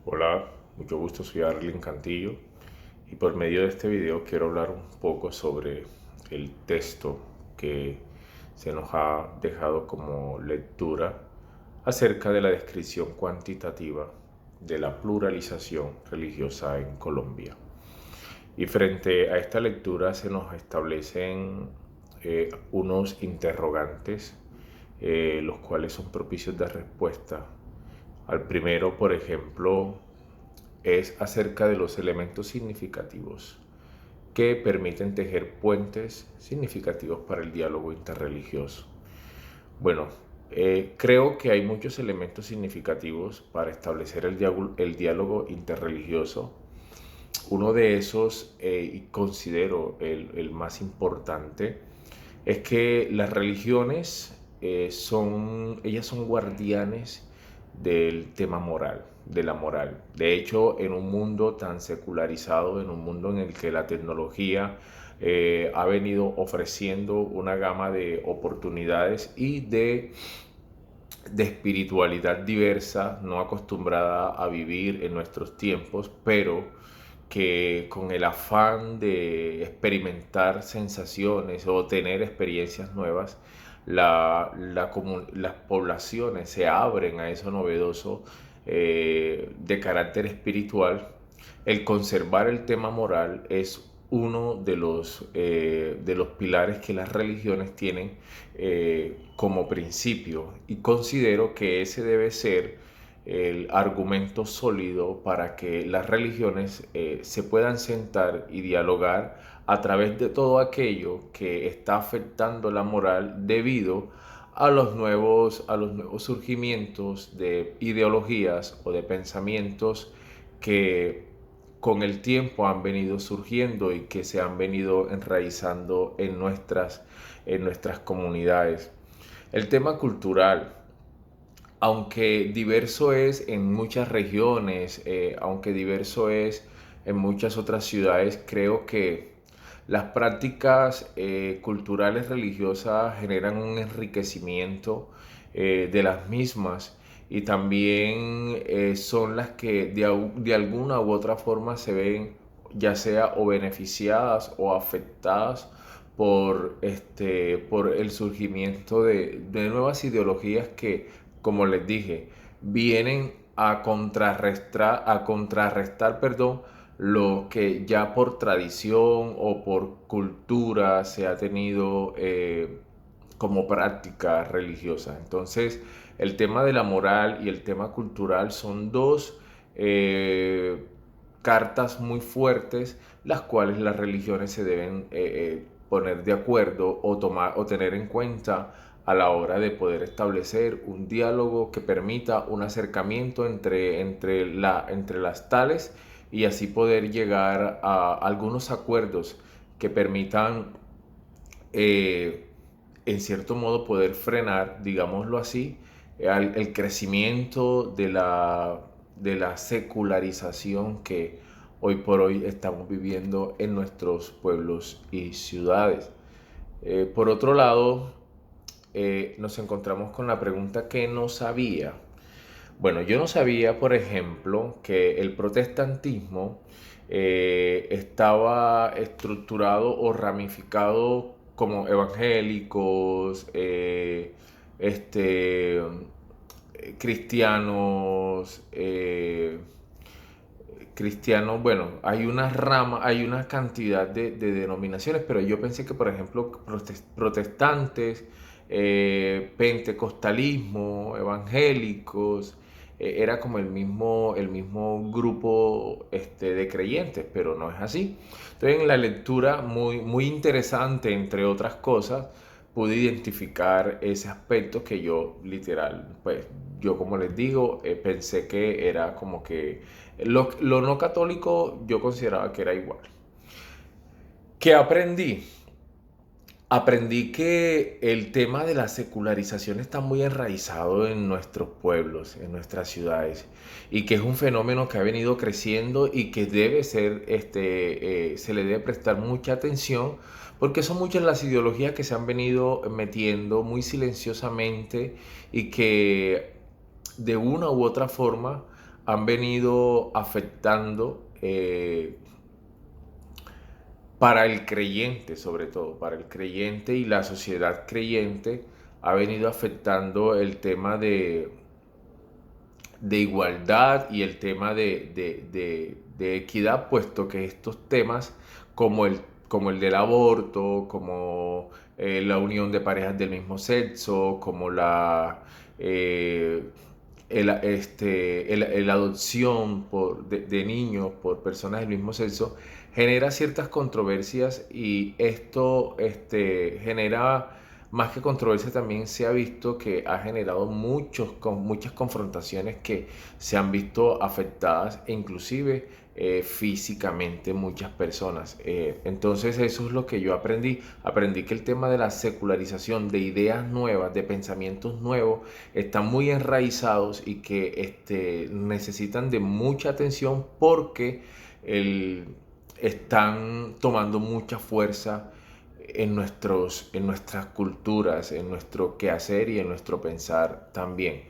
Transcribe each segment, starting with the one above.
Hola, mucho gusto, soy Arlen Cantillo y por medio de este video quiero hablar un poco sobre el texto que se nos ha dejado como lectura acerca de la descripción cuantitativa de la pluralización religiosa en Colombia. Y frente a esta lectura se nos establecen unos interrogantes, los cuales son propicios de respuesta. Al primero, por ejemplo, es acerca de los elementos significativos que permiten tejer puentes significativos para el diálogo interreligioso. Bueno, creo que hay muchos elementos significativos para establecer el diálogo interreligioso. Uno de esos, y considero el más importante, es que las religiones ellas son guardianes del tema moral, de la moral. De hecho, en un mundo tan secularizado, en un mundo en el que la tecnología ha venido ofreciendo una gama de oportunidades y de espiritualidad diversa, no acostumbrada a vivir en nuestros tiempos, pero que con el afán de experimentar sensaciones o tener experiencias nuevas, las poblaciones se abren a eso novedoso de carácter espiritual. El conservar el tema moral es uno de los pilares que las religiones tienen como principio, y considero que ese debe ser el argumento sólido para que las religiones se puedan sentar y dialogar a través de todo aquello que está afectando la moral debido a los nuevos surgimientos de ideologías o de pensamientos que con el tiempo han venido surgiendo y que se han venido enraizando en nuestras comunidades. El tema cultural, aunque diverso es en muchas regiones, aunque diverso es en muchas otras ciudades, creo que las prácticas culturales religiosas generan un enriquecimiento de las mismas, y también son las que de alguna u otra forma se ven ya sea o beneficiadas o afectadas por el surgimiento de nuevas ideologías que, como les dije, vienen a contrarrestar, perdón, lo que ya por tradición o por cultura se ha tenido como práctica religiosa. Entonces, el tema de la moral y el tema cultural son dos cartas muy fuertes, las cuales las religiones se deben poner de acuerdo o tomar o tener en cuenta a la hora de poder establecer un diálogo que permita un acercamiento entre las tales, y así poder llegar a algunos acuerdos que permitan eh, en cierto modo poder frenar, digámoslo así, el crecimiento de la secularización que hoy por hoy estamos viviendo en nuestros pueblos y ciudades. Por otro lado, nos encontramos con la pregunta que no sabía. Bueno, yo no sabía, por ejemplo, que el protestantismo estaba estructurado o ramificado como evangélicos, cristianos, cristianos, bueno, hay una rama, hay una cantidad de denominaciones, pero yo pensé que, por ejemplo, protestantes, pentecostalismo, evangélicos, era como el mismo grupo de creyentes, pero no es así. Entonces, en la lectura, muy interesante, entre otras cosas, pude identificar ese aspecto que yo, literal, pues, yo como les digo, pensé que era como que lo no católico yo consideraba que era igual. ¿Qué aprendí? Aprendí que el tema de la secularización está muy enraizado en nuestros pueblos, en nuestras ciudades, y que es un fenómeno que ha venido creciendo y que debe ser, se le debe prestar mucha atención, porque son muchas las ideologías que se han venido metiendo muy silenciosamente y que de una u otra forma han venido afectando para el creyente, sobre todo, para el creyente y la sociedad creyente, ha venido afectando el tema de igualdad y el tema de equidad, puesto que estos temas como el del aborto, como la unión de parejas del mismo sexo, como eh, el adopción de niños por personas del mismo sexo, genera ciertas controversias y esto genera más que controversia, también se ha visto que ha generado muchas confrontaciones que se han visto afectadas e inclusive físicamente muchas personas. Entonces eso es lo que yo aprendí. Aprendí que el tema de la secularización, de ideas nuevas, de pensamientos nuevos, están muy enraizados y que necesitan de mucha atención porque están tomando mucha fuerza en nuestras culturas, en nuestro quehacer y en nuestro pensar también.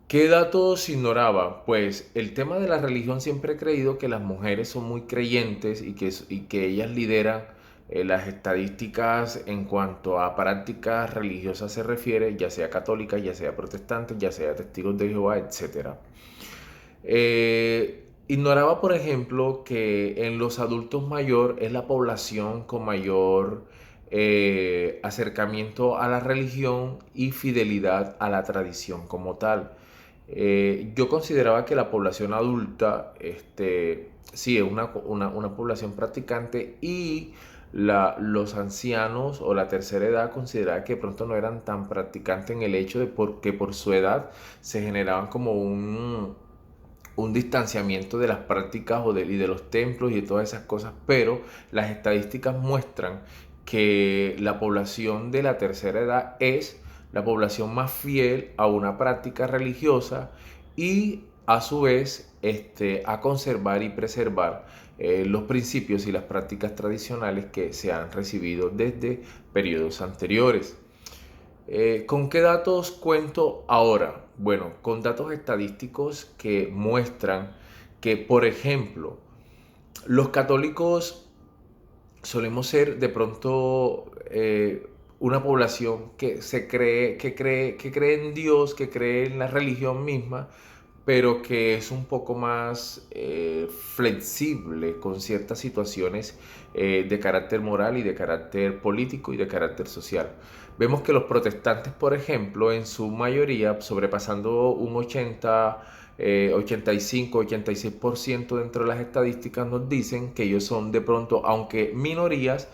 ¿Qué datos ignoraba? Pues el tema de la religión, siempre he creído que las mujeres son muy creyentes y que ellas lideran las estadísticas en cuanto a prácticas religiosas se refiere, ya sea católicas, ya sea protestantes, ya sea testigos de Jehová, etcétera. Ignoraba, por ejemplo, que en los adultos mayores es la población con mayor acercamiento a la religión y fidelidad a la tradición como tal. Yo consideraba que la población adulta, sí, es una población practicante y los ancianos o la tercera edad consideraba que de pronto no eran tan practicantes en el hecho de porque por su edad se generaban como un distanciamiento de las prácticas y de los templos y de todas esas cosas, pero las estadísticas muestran que la población de la tercera edad es la población más fiel a una práctica religiosa y a su vez a conservar y preservar los principios y las prácticas tradicionales que se han recibido desde periodos anteriores. ¿Con qué datos cuento ahora? Bueno, con datos estadísticos que muestran que, por ejemplo, los católicos solemos ser de pronto una población que cree en Dios, que cree en la religión misma, pero que es un poco más flexible con ciertas situaciones de carácter moral y de carácter político y de carácter social. Vemos que los protestantes, por ejemplo, en su mayoría, sobrepasando un 85-86% dentro de las estadísticas, nos dicen que ellos son de pronto, aunque minorías,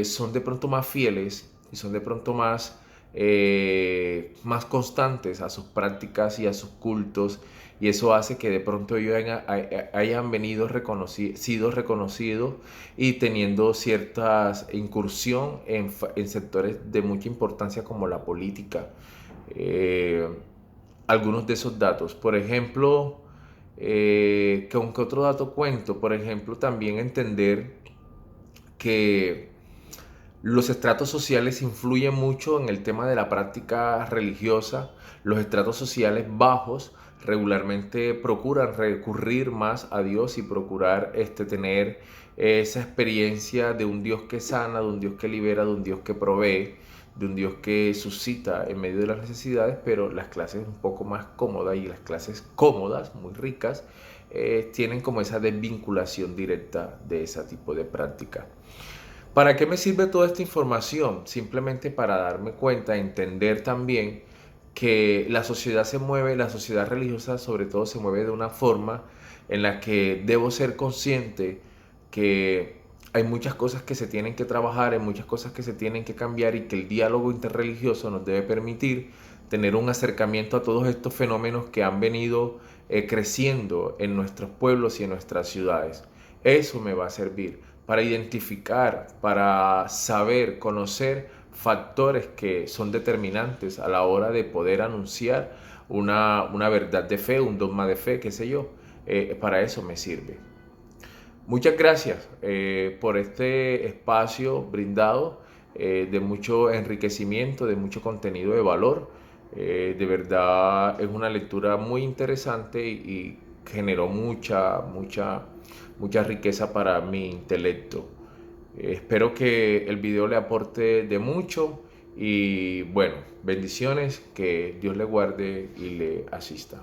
son de pronto más fieles y son de pronto más constantes a sus prácticas y a sus cultos, y eso hace que de pronto ellos hayan sido reconocidos y teniendo cierta incursión en sectores de mucha importancia como la política. Eh, Algunos de esos datos, por ejemplo, ¿con qué otro dato cuento? Por ejemplo, también entender que los estratos sociales influyen mucho en el tema de la práctica religiosa. Los estratos sociales bajos regularmente procuran recurrir más a Dios y procurar tener esa experiencia de un Dios que sana, de un Dios que libera, de un Dios que provee, de un Dios que suscita en medio de las necesidades, pero las clases un poco más cómodas y las clases cómodas, muy ricas, tienen como esa desvinculación directa de ese tipo de práctica. ¿Para qué me sirve toda esta información? Simplemente para darme cuenta, entender también que la sociedad se mueve, la sociedad religiosa sobre todo se mueve de una forma en la que debo ser consciente que hay muchas cosas que se tienen que trabajar, hay muchas cosas que se tienen que cambiar y que el diálogo interreligioso nos debe permitir tener un acercamiento a todos estos fenómenos que han venido creciendo en nuestros pueblos y en nuestras ciudades. Eso me va a servir para identificar, para saber, conocer factores que son determinantes a la hora de poder anunciar una verdad de fe, un dogma de fe, qué sé yo. Para eso me sirve. Muchas gracias por este espacio brindado de mucho enriquecimiento, de mucho contenido de valor. De verdad es una lectura muy interesante y generó mucha riqueza para mi intelecto. Espero que el video le aporte de mucho y bueno, bendiciones, que Dios le guarde y le asista.